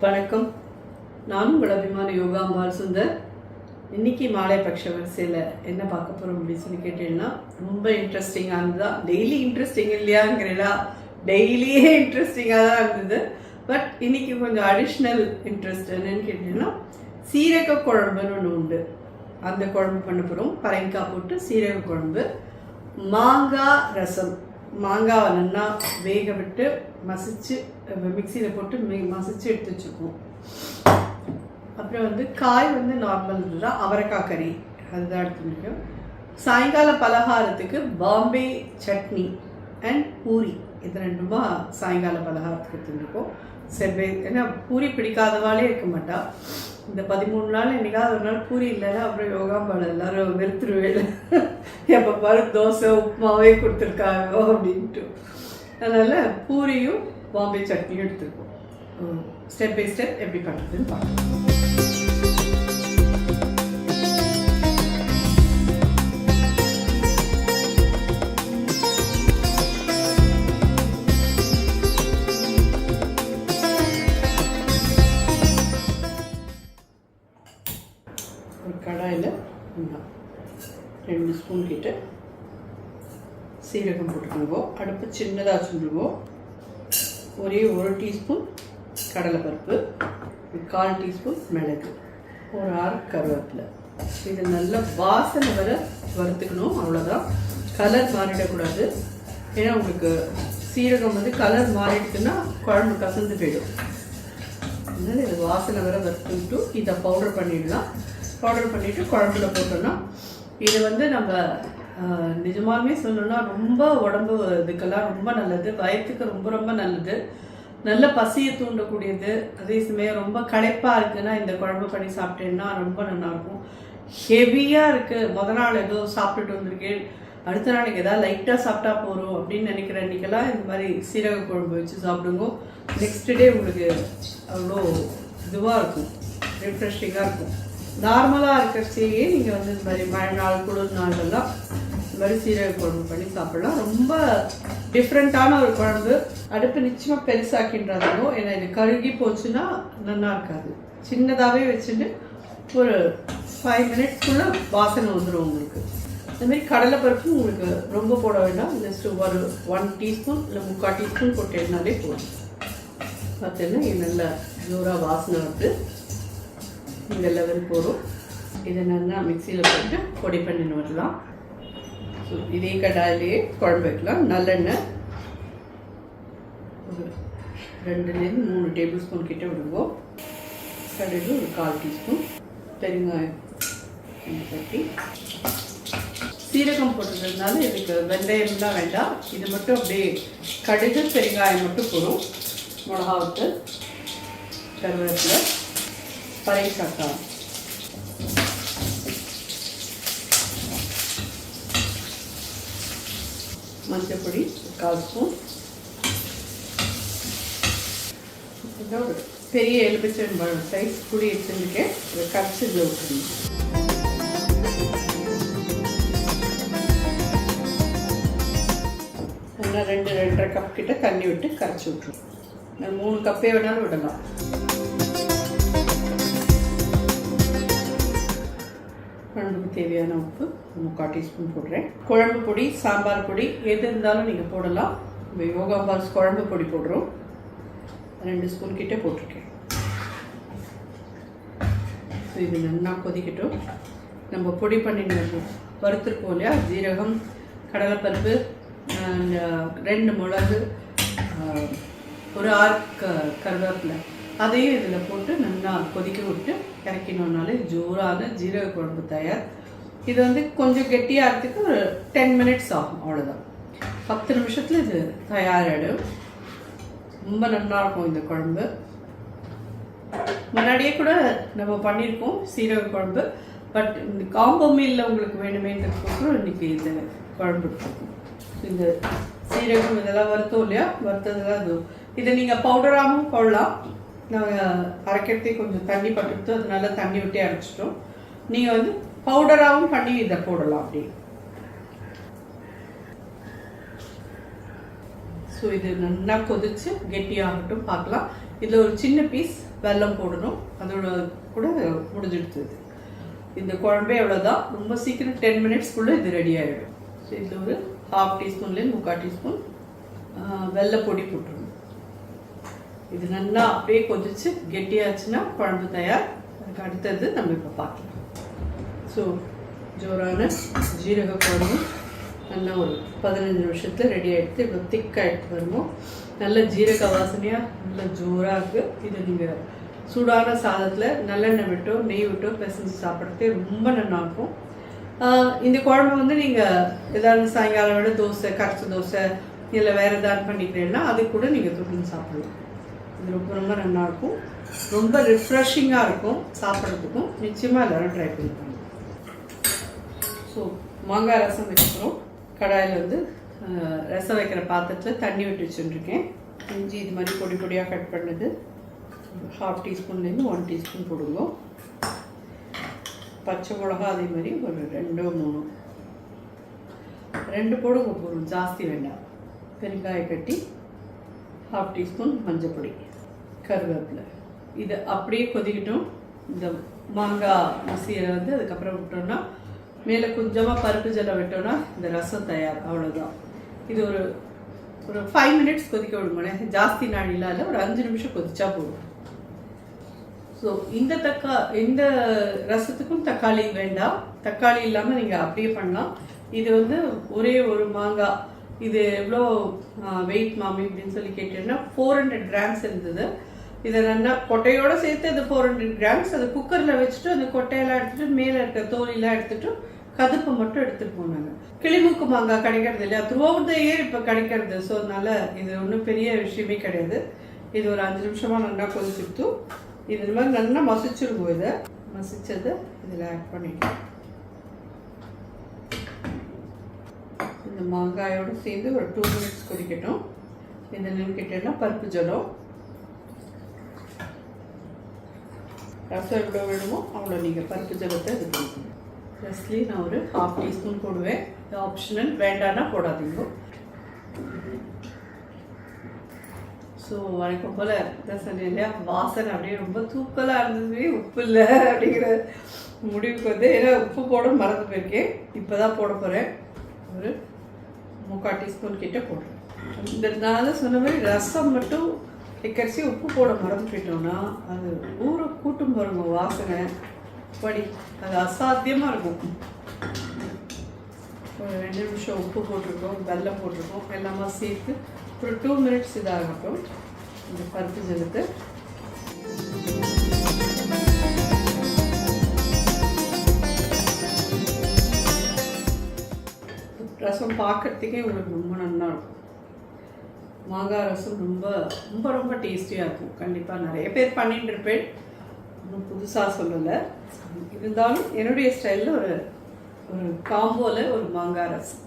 வணக்கம். நான் உங்கள் அபிமான யோகாம்பாள் சுந்தர். இன்னைக்கு மாலை பட்ச வரிசையில் என்ன பார்க்க போகிறோம் அப்படின்னு சொல்லி கேட்டீங்கன்னா, ரொம்ப இன்ட்ரெஸ்டிங்கானது தான். டெய்லி இன்ட்ரெஸ்டிங் இல்லையாங்கிறா, டெய்லியே இன்ட்ரெஸ்டிங்காக தான் இருந்தது. பட் இன்னைக்கு கொஞ்சம் அடிஷ்னல் இன்ட்ரெஸ்ட் என்னன்னு கேட்டீங்கன்னா, சீரக குழம்புன்னு ஒன்று உண்டு. அந்த குழம்பு பண்ண போகிறோம். பரங்கிக்காய் போட்டு சீரக குழம்பு. மாங்காய் ரசம். மாங்காவை நல்லா வேக விட்டு மசிச்சு மிக்சியில் போட்டு மசிச்சு எடுத்து வச்சுக்குவோம். அப்புறம் காய் நார்மல் தான். அவரைக்காய் கறி அதுதான் எடுத்துருக்கோம். சாயங்கால பலகாரத்துக்கு பாம்பே சட்னி அண்ட் பூரி, இது ரெண்டுமா சாயங்கால பலகாரத்துக்கு எடுத்துருக்கோம். செவ்வாய், ஏன்னா பூரி பிடிக்காதவாளே இருக்க மாட்டா. இந்த 13 நாள் என்னைக்காவது ஒரு நாள் பூரி இல்லைன்னா அப்புறம் யோகாம்பாள் எல்லாரும் வெறுத்துருவேன். எப்போ பாரு தோசை உப்புமாவே கொடுத்துருக்காங்க அப்படின்ட்டு. அதனால் பூரியும் பாம்பே சட்னியும் எடுத்துருக்கோம். ஸ்டெப் பை ஸ்டெப் எப்படி பண்ணுறதுன்னு பார்க்கலாம். ஒரு கடாயில் 2 ஸ்பூன் கிட்ட சீரகம் போட்டுக்கோங்க. அடுப்பு சின்னதாக வச்சுருவோம். ஒரே 1 டீஸ்பூன் கடலைப்பருப்பு, 1/4 டீஸ்பூன் மிளகு, ஒரு 6 கருவேப்பிலை. இது நல்லா வாசனை வர வறுத்துக்கணும். அவ்வளோதான். கலர் மாறிடக்கூடாது. ஏன்னா உங்களுக்கு சீரகம் கலர் மாறிடுச்சுன்னா குழம்பு கசந்து போயிடும். அதனால் இது வாசனை வர வறுத்துக்கிட்டு இதை பவுடர் பண்ணிடலாம். பவுடர் பண்ணிவிட்டு குழம்புல போட்டோன்னா இது நம்ம நிஜமாலுமே சொல்லணும்னா ரொம்ப உடம்பு இதுக்கெல்லாம் ரொம்ப நல்லது. வயிற்றுக்கு ரொம்ப ரொம்ப நல்லது. நல்ல பசியை தூண்டக்கூடியது. அதே சமயம் ரொம்ப களைப்பாக இருக்குன்னா இந்த குழம்பு பண்ணி சாப்பிட்டேன்னா ரொம்ப நல்லாயிருக்கும். ஹெவியாக இருக்குது, முத நாள் ஏதோ சாப்பிட்டுட்டு வந்திருக்கேன், அடுத்த நாளைக்கு ஏதாவது லைட்டாக சாப்பிட்டா போகிறோம் அப்படின்னு நினைக்கிற அன்றைக்கெல்லாம் இந்த மாதிரி சீரக குழம்பு வச்சு சாப்பிடுங்க. நெக்ஸ்ட் டே உங்களுக்கு அவ்வளோ இதுவாக இருக்கும், ரிஃப்ரெஷிங்காக இருக்கும். நார்மலாக இருக்கிறச்சேயே நீங்கள் இந்த மாதிரி மழை நாள் குளிர் நாள்லாம் இந்த மாதிரி சீரக குழம்பு பண்ணி சாப்பிடலாம். ரொம்ப டிஃப்ரெண்ட்டான ஒரு குழம்பு. அடுப்பு நிச்சயமாக பெருசாக்கின்றாதோ, ஏன்னா இது கருகி போச்சுன்னா நல்லா இருக்காது. சின்னதாகவே வச்சுட்டு ஒரு 5 மினிட்ஸ்க்குள்ளே வாசனை வந்துடும் உங்களுக்கு. இந்தமாரி கடலைப்பருப்பு உங்களுக்கு ரொம்ப போட வேண்டாம். ஜஸ்ட் ஒரு 1 டீஸ்பூன் இல்லை 3/4 டீஸ்பூன் போட்டேன்னாலே போதும். பார்த்தீங்கன்னா இது நல்லா ஜோராக வாசனை வந்து இந்த லெவல் போடும். இதை நல்லா மிக்சியில் போட்டு பொடி பண்ணின்னு வரலாம். ஸோ இதே கடாயிலேயே குழம்பு வைக்கலாம். நல்லெண்ணெய் ஒரு 2லேருந்து 3 டேபிள் ஸ்பூன் கிட்ட விடுவோம். கடுகு ஒரு 1/4 டீஸ்பூன், பெருங்காயம் தட்டி. சீரகம் போட்டுறதுனால இதுக்கு வெந்தயம்லாம் வேண்டாம். இது மட்டும் அப்படியே கடுகு பெருங்காயம் மட்டும் போடும். மிளகாவுக்கு, கருவேப்பிலை, பரங்கிக்காய், மஞ்சள் பொடி 1/4 ஸ்பூன், ஒரு பெரிய எலுமிச்சம்பழம் சைஸ் புளி எடுத்துருக்கேன். இதை கரைச்சி இதில் விட்டுருங்க. நல்லா 2-2.5 கப் கிட்ட தண்ணி விட்டு கரைச்சி விட்டுருவோம். 3 கப்பே வேணாலும் விடலாம். குழம்புக்கு தேவையான உப்பு 3/4 டீஸ்பூன் போடுறேன். குழம்பு பொடி, சாம்பார் பொடி எது இருந்தாலும் நீங்கள் போடலாம். நம்ம யோகாம்பாள் குழம்பு பொடி போடுறோம். 2 ஸ்பூன் கிட்டே போட்டிருக்கேன். ஸோ இது நல்லா கொதிக்கட்டும். நம்ம பொடி பண்ணிட்டு வறுத்துருக்கோம் இல்லையா, ஜீரகம், கடலைப்பருப்பு, 2 மிளகு, ஒரு 6 கருவேப்பிலை, அதையும் இதில் போட்டு நல்லா கொதிக்க விட்டு இறக்கினோம்னாலே ஜோரான ஜீரக குழம்பு தயார். இது கொஞ்சம் கெட்டியாகிறதுக்கு ஒரு 10 மினிட்ஸ் ஆகும். அவ்வளோதான். 10 நிமிஷத்தில் இது தயாராகிடும். ரொம்ப நல்லாயிருக்கும் இந்த குழம்பு. முன்னாடியே கூட நம்ம பண்ணியிருக்கோம் சீரக குழம்பு. பட் இந்த காம்போ மீலில் உங்களுக்கு வேணுமேன்றதுக்கப்புறம் இன்றைக்கி இந்த குழம்பு எடுத்துருக்கோம். இந்த சீரகம் இதெல்லாம் வறுத்தோம் இல்லையா, வறுத்ததெல்லாம் இது. இதை நீங்கள் பவுடராகவும் போடலாம். நாங்கள் அரைக்கிறதே கொஞ்சம் தண்ணி பட்டுட்டு அதனால தண்ணி விட்டே அரைச்சிட்டோம். நீங்கள் பவுடராகவும் பண்ணி இதை போடலாம் அப்படி. ஸோ இது நல்லா கொதிச்சு கெட்டியாகட்டும் பார்க்கலாம். இதில் ஒரு சின்ன பீஸ் வெல்லம் போடணும். அதோட கூட முடிஞ்சிடுது. இந்த குழம்பே எவ்வளோதான், ரொம்ப சீக்கிரம் 10 மினிட்ஸ்க்குள்ளே இது ரெடி ஆகிடும். ஸோ இதில் ஒரு 1/2 டீஸ்பூன்லேருந்து 3/4 டீஸ்பூன் வெல்லைப்பொடி போட்டுருணும். இது நல்லா அப்படியே கொதிச்சு கெட்டியாச்சுன்னா குழம்பு தயார். அதுக்கு அடுத்தது நம்ம இப்போ பார்க்கலாம். ஸோ ஜோரான ஜீரக குழம்பு நல்லா ஒரு 15 நிமிஷத்தில் ரெடி ஆகிடுது. இவ்வளோ திக்காகிட்டு வருமோ, நல்ல ஜீரக வாசனையாக நல்ல ஜோராக இருக்குது. இது நீங்கள் சூடான சாதத்தில் நல்லெண்ணெய் விட்டோ நெய் விட்டோ பிசைஞ்சு சாப்பிட்றதே ரொம்ப நல்லாயிருக்கும். இந்த குழம்பு வந்து நீங்கள் ஏதாவது சாயங்காலம் விட தோசை, கரைச்சி தோசை இல்லை வேறு ஏதாவது பண்ணிக்கிறீங்கன்னா அது கூட நீங்கள் தொட்டு சாப்பிடலாம். இது ரொம்ப ரொம்ப நல்லாயிருக்கும். ரொம்ப ரிஃப்ரெஷிங்காக இருக்கும் சாப்பிட்றதுக்கும். நிச்சயமாக எல்லோரும் ட்ரை பண்ணி பண்ணுங்க. ஸோ மாங்காய் ரசம் வைக்கிறோம். கடாயில் வந்து ரசம் வைக்கிற பாத்திரத்தில் தண்ணி விட்டு வச்சுருக்கேன். இஞ்சி இது மாதிரி பொடி பொடியாக கட் பண்ணது 1/2 டீஸ்பூன்லேருந்து 1 டீஸ்பூன் போடுங்க. பச்சை மிளகா அதே மாதிரி ஒரு 2 போடுங்க போதும், ஜாஸ்தி வேண்டாம். பெருங்காய கட்டி 1/2 டீஸ்பூன் மஞ்சள் பொடி, கருவேப்பிலை. இது அப்படியே கொதிக்கட்டும். இந்த மாங்காய் மசியலை வந்து அதுக்கப்புறம் விட்டோம்னா மேலே கொஞ்சமாக பருப்பு ஜலம் விட்டோம்னா இந்த ரசம் தயார். அவ்வளோதான். இது ஒரு 5 மினிட்ஸ் கொதிக்க விடுங்களேன். ஜாஸ்தி நாளிலாம் இல்லை, ஒரு 5 நிமிஷம் கொதிச்சா போதும். ஸோ இந்த ரசத்துக்கும் தக்காளி வேண்டாம். தக்காளி இல்லாமல் நீங்கள் அப்படியே பண்ணலாம். இது வந்து ஒரே ஒரு மாங்காய். இது எவ்வளோ வெயிட் மாமி அப்படின்னு சொல்லி கேட்டீங்கன்னா 400 கிராம்ஸ் இருந்தது. இதை நல்லா கொட்டையோடு சேர்த்து அது 400 கிராம்ஸ். அதை குக்கரில் வச்சுட்டு அந்த கொட்டையெல்லாம் எடுத்துகிட்டு மேலே இருக்க தோலிலாம் எடுத்துகிட்டு கதுப்பை மட்டும் எடுத்துகிட்டு போனாங்க. கிளிமுக்கு மாங்காய் கிடைக்கிறது இல்லையா, த்ரூ அவுட் த இயர் இப்போ கிடைக்கிறது. ஸோ அதனால் இது ஒன்றும் பெரிய விஷயமே கிடையாது. இது ஒரு 5 நிமிஷமாக நல்லா கொதிச்சுட்டு இது மாதிரி நல்லா மசிச்சிருக்கும். இதை மசிச்சதை இதில் ஆட் பண்ணிக்கலாம். இந்த மாங்காயோடு சேர்ந்து ஒரு 2 மினிட்ஸ் கொதிக்கட்டும். இந்த நினைக்கிட்டேன்னா பருப்பு ஜலம். ரசம் எவ்வளோ வேணுமோ அவ்வளோ நீங்கள் பருப்பு ஜலத்தை இது பண்ணிக்கணும். ஜஸ்ட்லி நான் ஒரு 1/2 டீஸ்பூன் போடுவேன். இது ஆப்ஷனல், வேண்டான்னா போடாதீங்க. ஸோ வழக்கம் போல் இதான் சொன்னேன் இல்லையா, வாசனை அப்படியே ரொம்ப தூக்கலாக இருந்தது. உப்பு இல்லை அப்படிங்கிற முடிவுக்கு வந்து, ஏன்னா உப்பு போட மறந்து போயிருக்கேன். இப்போ தான் போட போகிறேன். ஒரு 3/4 டீஸ்பூன் கிட்ட போடுறேன். இதனால சொன்ன மாதிரி ரசம் மட்டும் கரைச்சி உப்பு போட மறந்து போயிட்டோம்னா அது ஊற கூட்டும் பாருங்க வாசனை படி, அது அசாத்தியமாக இருக்கும். ஒரு 2 நிமிஷம் உப்பு போட்டிருக்கோம், வெல்லம் போட்டிருக்கோம், எல்லாமே சேர்த்து ஒரு 2 மினிட்ஸ் இதாகட்டும். இந்த பருப்பு ஜலத்தை ரசம் பார்க்கறதுக்கே உங்களுக்கு ரொம்ப நல்லா இருக்கும். மாங்காய் ரசம் ரொம்ப ரொம்ப ரொம்ப டேஸ்டியாக இருக்கும். கண்டிப்பாக நிறைய பேர் பண்ணிட்டு இருப்பேன், இன்னும் புதுசாக சொல்லலை. இருந்தாலும் என்னுடைய ஸ்டைலில் ஒரு காம்போவில் ஒரு மாங்காய் ரசம்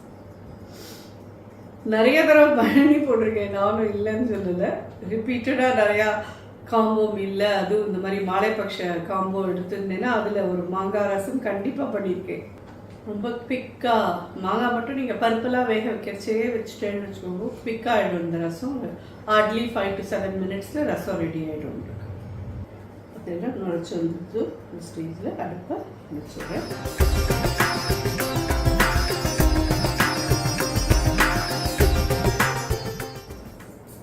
நிறைய தடவை பண்ணி போட்டிருக்கேன். நானும் இல்லைன்னு சொல்லலை, ரிப்பீட்டடாக நிறையா காம்போ இல்லை. அதுவும் இந்த மாதிரி மாலைப்பக்ஷ காம்போ எடுத்துருந்தேன்னா அதில் ஒரு மாங்காய் ரசம் கண்டிப்பாக பண்ணியிருக்கேன். ரொம்ப குவிக்காக மாங்காய் மட்டும் நீங்கள் பருப்பெல்லாம் வேக வைக்கிறச்சே வச்சுட்டேன்னு வச்சுக்கோங்க, குவிக்காக ஆகிடும் இந்த ரசம். ஹார்ட்லி 5 to 7 மினிட்ஸில் ரசம் ரெடி ஆகிடும். அதெல்லாம் நுழைச்சி வந்துட்டு இந்த ஸ்டேஜில் அடுப்பை வச்சுருக்கேன்.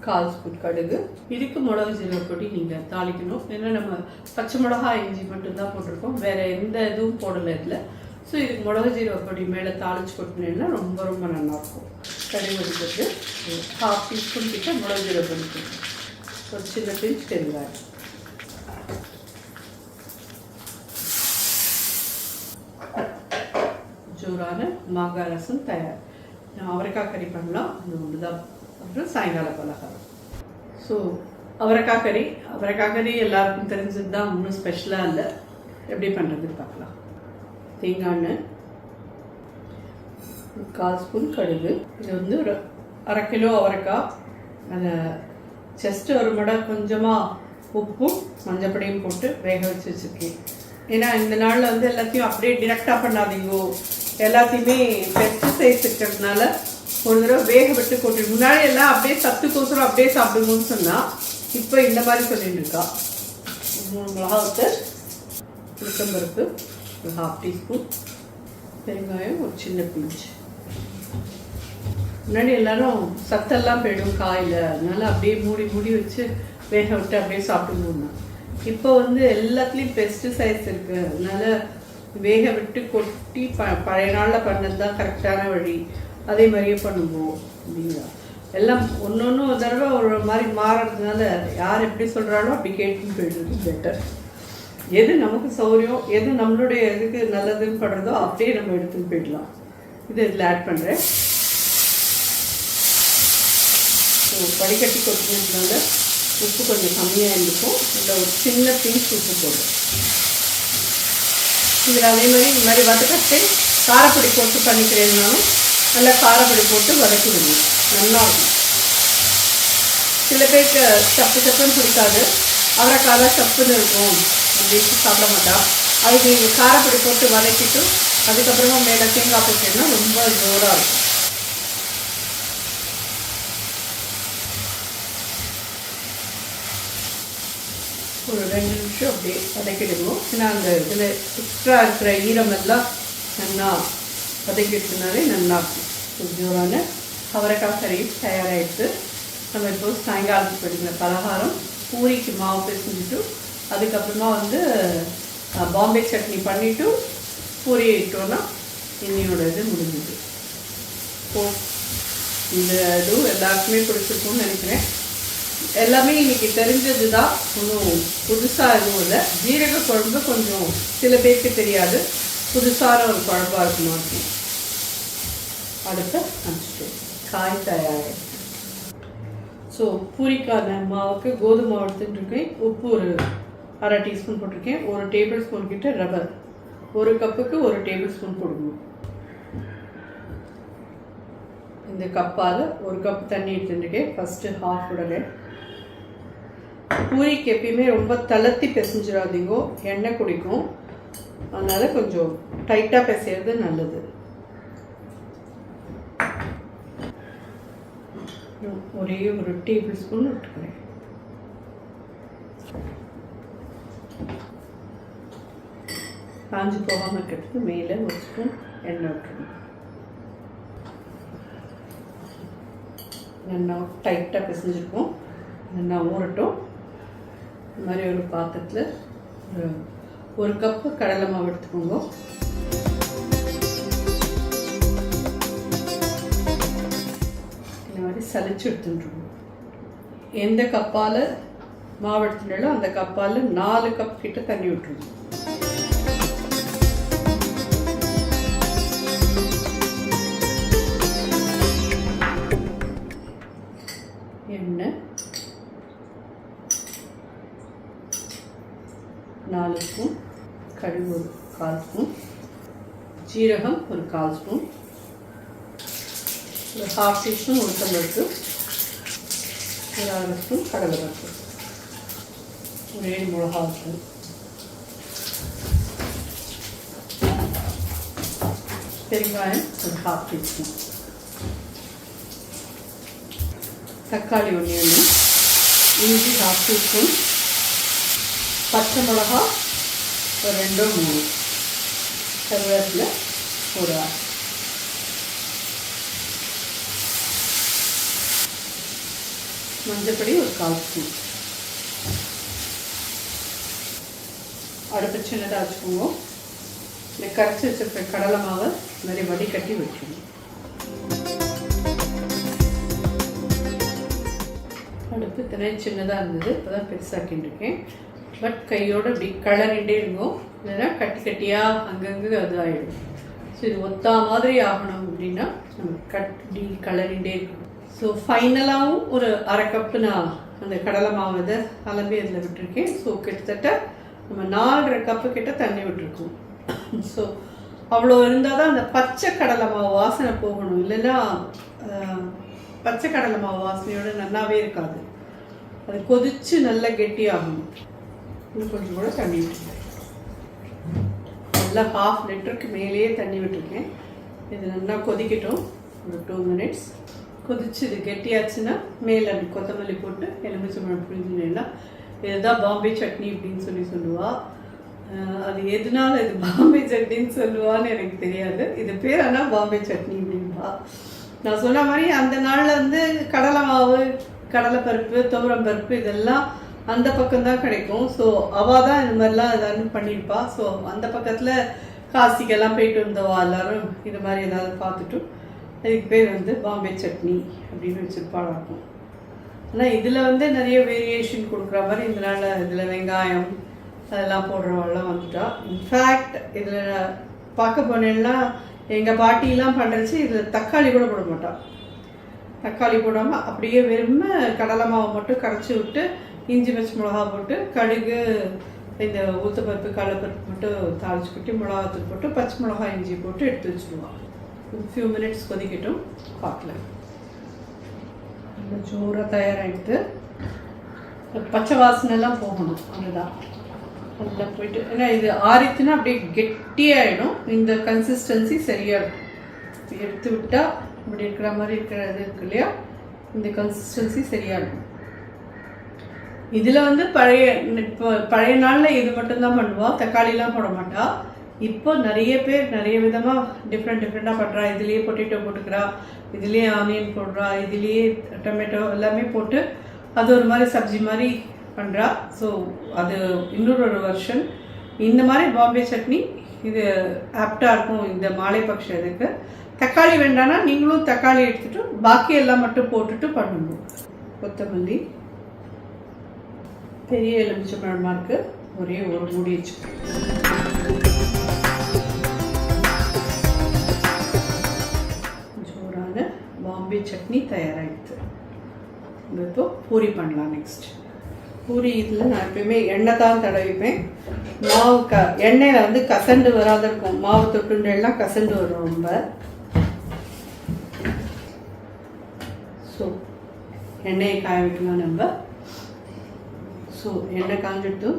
1/4 ஸ்பூன் கடுகு. இதுக்கு மிளகு ஜீரக பொடி நீங்கள் தாளிக்கணும். ஏன்னா நம்ம பச்சை மிளகா இஞ்சி மட்டும்தான் போட்டிருக்கோம், வேறு எந்த இதுவும் போடலை இல்லை. ஸோ இதுக்கு மிளகு ஜீரக பொடி மேலே தாளிச்சு கொட்டினேன்னா ரொம்ப ரொம்ப நல்லாயிருக்கும். கடுகு வச்சுட்டு 1/2 டீஸ்பூன் கிட்ட மிளகு ஜீரக பொடி, ஒரு சின்ன பிஞ்ச் பெருங்காயம். ஜோரான மாங்காய் ரசம் தயார். நான் அவரைக்காய் கறி பண்ணலாம், அது ஒன்று தான். அப்புறம் சாயங்கால பலகாரம். ஸோ அவரைக்காய் கறி எல்லாருக்கும் தெரிஞ்சது தான், ஒன்றும் ஸ்பெஷலாக இல்லை. எப்படி பண்ணுறதுன்னு பார்க்கலாம். தேங்காய் எண்ணெய், 1/4 ஸ்பூன் கடுகு. இது வந்து ஒரு 1/2 கிலோ அவரைக்காய். அதை ஜஸ்ட்டு ஒரு மடை கொஞ்சமாக உப்பும் மஞ்சப்பொடியும் போட்டு வேக வச்சு வச்சுருக்கேன். ஏன்னா இந்த நாளில் வந்து எல்லாத்தையும் அப்படியே டிரெக்டாக பண்ணாதீங்கோ, எல்லாத்தையுமே பெஸ்டிசைட்ஸ் இருக்கிறதுனால ஒரு தடவை வேக விட்டு கொட்டி. முன்னாடி எல்லாம் அப்படியே சத்துக்கோசரம் அப்படியே சாப்பிடுங்கன்னு சொன்னால் இப்போ இந்த மாதிரி சொல்லிட்டு இருக்கா. 3 மிளகாய், உளுத்தம்பருப்பு ஒரு 1/2 டீஸ்பூன், வெங்காயம் ஒரு சின்ன பிஞ்சு. முன்னாடி எல்லாரும் சத்தெல்லாம் போயிடும் காயில், அதனால அப்படியே மூடி வச்சு வேக விட்டு அப்படியே சாப்பிட்டுருந்தோம்னா. இப்போ வந்து எல்லாத்துலேயும் பெஸ்டிசைட்ஸ் இருக்குது, அதனால வேக விட்டு கொட்டி பழைய நாளில் பண்ணது தான் கரெக்டான வழி, அதே மாதிரியே பண்ணுவோம் அப்படிங்களா. எல்லாம் ஒன்று ஒரு தடவை ஒரு மாதிரி மாறுறதுனால யார் எப்படி சொல்கிறாலோ அப்படி கேட்டுன்னு போயிடுறது பெட்டர். எது நமக்கு சௌகரியம், எது நம்மளுடைய இதுக்கு நல்லதுன்னு படுறதோ அப்படியே நம்ம எடுத்துன்னு போயிடலாம். இதில் ஆட் பண்ணுறேன். ஸோ வடிகட்டி கொட்டினதுனால உப்பு கொஞ்சம் கம்மியாக இருக்கும், இதில் ஒரு சின்ன பிஞ்ச் உப்பு போடும். இதில் அதே மாதிரி இந்த மாதிரி வதக்கட்டு காரப்பொடி போட்டு பண்ணிக்கிறேன்னாலும் நல்லா காரப்பொடி போட்டு வதக்கிடுங்க, நல்லா இருக்கும். சில பேருக்கு சப்புன்னு பிடிக்காது, அவரைக்கால சப்புன்னு இருக்கும் அப்படின்னு சாப்பிட மாட்டா. அதுக்கு நீங்கள் காரப்பொடி போட்டு வதக்கிட்டு அதுக்கப்புறமா மேலே தேங்காய் போட்டீங்கன்னா ரொம்ப ஜோராக இருக்கும். ஒரு 2 நிமிஷம் அப்படியே வதக்கிடுவோம். ஏன்னா அந்த இதில் எக்ஸ்ட்ரா இருக்கிற ஈரமெல்லாம் நல்லா வதக்கிடுறதுனாலே நல்லா இருக்கும். ஜோரான அவரைக்காய் கறி தயாராகிடுது. நம்ம இப்போ சாயங்காலத்துக்கு படிக்கிற பலகாரம் பூரிக்கு மாவு பிசைஞ்சிட்டு அதுக்கப்புறமா வந்து பாம்பே சட்னி பண்ணிவிட்டு பூரி இட்டோன்னா இன்னையோட இது முடிஞ்சுது. இந்த இதுவும் எல்லாருக்குமே பிடிச்சிருக்கும்னு நினைக்கிறேன். எல்லாமே இன்றைக்கி தெரிஞ்சது தான், ஒன்றும் புதுசாக எதுவும் இல்லை. ஜீரக குழம்பு கொஞ்சம் சில பேருக்கு தெரியாது, புதுசான ஒரு குழம்பாக இருக்கணும். அப்படி அடுத்து அனுப்பிச்சிட்டு காய் தயாராக. ஸோ பூரிக்கான மாவுக்கு கோதுமை மாவு எடுத்துட்டுருக்கேன். உப்பு ஒரு 1/2 டீஸ்பூன் போட்டிருக்கேன். 1 டேபிள் ஸ்பூன் கிட்ட ரவை, 1 கப்புக்கு 1 டேபிள் ஸ்பூன் போடணும். இந்த கப்பால் 1 கப் தண்ணி எடுத்துட்டுருக்கேன். First half விடலேன். பூரிக்கு எப்பயுமே ரொம்ப தளர்த்தி பிசைஞ்சிடாதீங்கோ, எண்ணெய் குடிக்கும். அதனால் கொஞ்சம் டைட்டாக பிசைறது நல்லது. ஒரே 1 டேபிள் ஸ்பூன் விட்டுக்கிறேன். காஞ்சி போகாமல் இருக்கிறதுக்கு மேலே 1 ஸ்பூன் எண்ணெய் விட்டுருணும். நல்லா டைட்டாக பிசைஞ்சிருக்கும், நல்லா ஊறட்டும். இந்த மாதிரி ஒரு பாத்திரத்தில் 1 கப்பு கடலை மாவு எடுத்துக்கோங்க. இந்த மாதிரி சலிச்சு எடுத்துட்டுருக்கோம். எந்த கப்பால் மாவு எடுத்துட்டாலும் அந்த கப்பால் 4 கப் கிட்ட தண்ணி விட்டுருவோம். எண்ணெய் 4 ஸ்பூன், கடுகு ஒரு 1/4 ஸ்பூன், ஜீரகம் ஒரு 1/4 ஸ்பூன், ஒரு 1/2 டீஸ்பூன் உளுத்தம்பருப்பு, ஒரு 1/2 ஸ்பூன் கடலைப்பருப்பு, ஒரு 7 மிளகாய், பெருங்காயம் ஒரு 1/2 டீஸ்பூன், தக்காளி 1, இஞ்சி 1/2 டீஸ்பூன், பச்சை மிளகா ஒரு 2 3, கருவேப்பிலை ஒரு 6, மஞ்சப்பொடி ஒரு 1/4 ஸ்பூன். அடுப்பு சின்னதாக வச்சுக்கோங்க. இந்த கரைச்சி வச்சிருக்க கடலை மாவை இந்த மாதிரி வடிகட்டி வச்சுக்கணும். அடுப்பு தினை சின்னதாக இருந்தது, இப்போ தான் பெருசாக்கின்னு இருக்கேன். பட் கையோடு அப்படி கிளறிட்டே இருக்கும், இல்லைன்னா கட்டி கட்டியாக அங்கங்கே அது ஆகிடும். ஸோ இது ஒத்தா மாதிரி ஆகணும் அப்படின்னா நம்ம கட்டி கிளறிட்டே இருக்கணும். ஸோ ஃபைனலாகவும் ஒரு 1/2 கப்பு நான் அந்த கடலை மாவு இதை அலம்பி அதில் விட்டுருக்கேன். ஸோ கிட்டத்தட்ட நம்ம 4.5 கப்பு கிட்ட தண்ணி விட்டுருக்கோம். ஸோ அவ்வளோ இருந்தால் தான் அந்த பச்சை கடலை மாவு வாசனை போகணும், இல்லைன்னா பச்சை கடலை மாவு வாசனையோட நல்லாவே இருக்காது. அது கொதித்து நல்லா கெட்டியாகணும். இன்னும் கொஞ்சம் கூட தண்ணி விட்டுருக்கேன். நல்லா 1/2 லிட்டருக்கு மேலேயே தண்ணி விட்டுருக்கேன். இது நல்லா கொதிக்கட்டும் ஒரு 2 மினிட்ஸ். கொதிச்சு இது கெட்டியாச்சுன்னா மேலே அப்படி கொத்தமல்லி போட்டு எலுமிச்சம்பழம் புழிஞ்சினேன்னா இதுதான் பாம்பே சட்னி அப்படின்னு சொல்லுவா. அது எதனால இது பாம்பே சட்னின்னு சொல்லுவான்னு எனக்கு தெரியாது. இது பேர் ஆனால் பாம்பே சட்னி அப்படின்பா. நான் சொன்ன மாதிரி அந்த நாளில் வந்து கடலை மாவு, கடலைப்பருப்பு, துவரம் பருப்பு இதெல்லாம் அந்த பக்கம்தான் கிடைக்கும். ஸோ அவள் தான் இந்த மாதிரிலாம் ஏதாவது பண்ணியிருப்பா. ஸோ அந்த பக்கத்தில் காசிக்கெல்லாம் போயிட்டு வந்தவா எல்லோரும் இது மாதிரி ஏதாவது பார்த்துட்டு அதுக்கு பேர் வந்து பாம்பே சட்னி அப்படின்னு வச்சுருப்பாளாக்கும். ஆனால் இதில் வந்து நிறைய வேரியேஷன் கொடுக்குற மாதிரி இதனால் இதில் வெங்காயம் அதெல்லாம் போடுறவாள்லாம் வந்துட்டா. இன்ஃபேக்ட் இதில் பார்க்க போனேன்னா எங்கள் பாட்டிலாம் பண்ணுறச்சு இதில் தக்காளி கூட போட மாட்டாள். தக்காளி போடாமல் அப்படியே வெறும் கடலை மாவு மட்டும் கரைச்சி விட்டு இஞ்சி பச்சை மிளகா போட்டு கடுகு இந்த ஊத்தப்பருப்பு கடலைப்பருப்பு மட்டும் தாளிச்சு கொட்டி மிளகாத்தூள் போட்டு பச்சை மிளகா இஞ்சி போட்டு எடுத்து வச்சுடுவான். ஃபியூ மினிட்ஸ் கொதிக்கட்டும் பார்க்கலாம். ஜோராக தயாராகிடுது. பச்சை வாசனைலாம் போகணும். அதுதான் நல்லா போயிட்டு, ஏன்னா இது ஆறிச்சுன்னா அப்படியே கெட்டியாகிடும். இந்த கன்சிஸ்டன்சி சரியாக இருக்கும். எடுத்து விட்டால் இப்படி இருக்கிற மாதிரி இருக்கிறது இருக்கு இல்லையா, இந்த கன்சிஸ்டன்சி சரியாக இருக்கும். இதில் வந்து பழைய நாளில் இது மட்டும்தான் பண்ணுவாள், தக்காளிலாம் போட மாட்டாள். இப்போ நிறைய பேர் நிறைய விதமாக டிஃப்ரெண்ட்டாக பண்ணுறா. இதுலேயே பொட்டேட்டோ போட்டுக்கிறா, இதுலேயே ஆனியன் போடுறா, இதுலேயே டொமேட்டோ எல்லாமே போட்டு அது ஒரு மாதிரி சப்ஜி மாதிரி பண்ணுறா. ஸோ அது இன்னொரு வெர்ஷன். இந்த மாதிரி பாம்பே சட்னி இது ஆப்டாக இருக்கும் இந்த மாலைபக்ஷ இதுக்கு. தக்காளி வேண்டானா நீங்களும் தக்காளி எடுத்துகிட்டு பாக்கி எல்லாம் மட்டும் போட்டுட்டு பண்ணணும். கொத்தமல்லி, பெரிய எலுமிச்சம்பழமா இருக்கு, ஒரே ஒரு மூடி வச்சுக்கணும். ஜோரான பாம்பே சட்னி தயாராகிடுது. இப்போ பூரி பண்ணலாம். நெக்ஸ்ட் பூரி இதில் நான் எப்பயுமே எண்ணெய் தான் தடவிப்பேன். மாவு எண்ணெயில் வந்து கசண்டு வராத இருக்கும். மாவு தொட்டுண்டெல்லாம் கசண்டு வரும் ரொம்ப. ஸோ எண்ணெயை காய வைக்கலாம் நம்ம. ஸோ எண்ணெய் காஞ்சிட்டு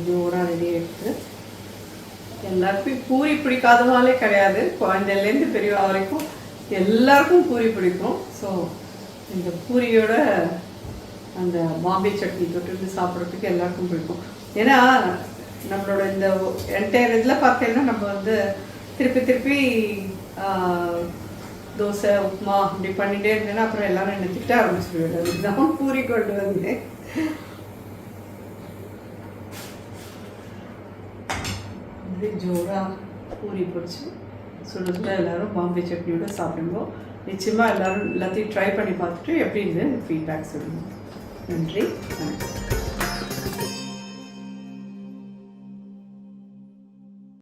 ஜோராக ரெடி ஆகிடுது. எல்லாருக்குமே பூரி பிடிக்காதவாலே கிடையாது. குழந்தைலேருந்து பெரியவா வரைக்கும் எல்லாருக்கும் பூரி பிடிக்கும். ஸோ இந்த பூரியோட அந்த பாம்பே சட்னி தொட்டு சாப்பிட்றதுக்கு எல்லாருக்கும் பிடிக்கும். ஏன்னா நம்மளோட இந்த என்டையர் இதில் பார்த்தீங்கன்னா நம்ம வந்து திருப்பி தோசை, உப்புமா இப்படி பண்ணிகிட்டே இருந்தேன்னா அப்புறம் எல்லாரும் என்ன திட்ட ஆரம்பிச்சுடுவேன். அதுதான் பூரி கொண்டு வந்தேன். ஜோராக பூரி பிடிச்சி சுட எல்லோரும் பாம்பே சட்னியோட சாப்பிடும்போது நிச்சயமாக எல்லோரும் எல்லாத்தையும் ட்ரை பண்ணி பார்த்துட்டு எப்படி இருந்தது ஃபீட்பேக் சொல்லுங்கள். நன்றி, வணக்கம்.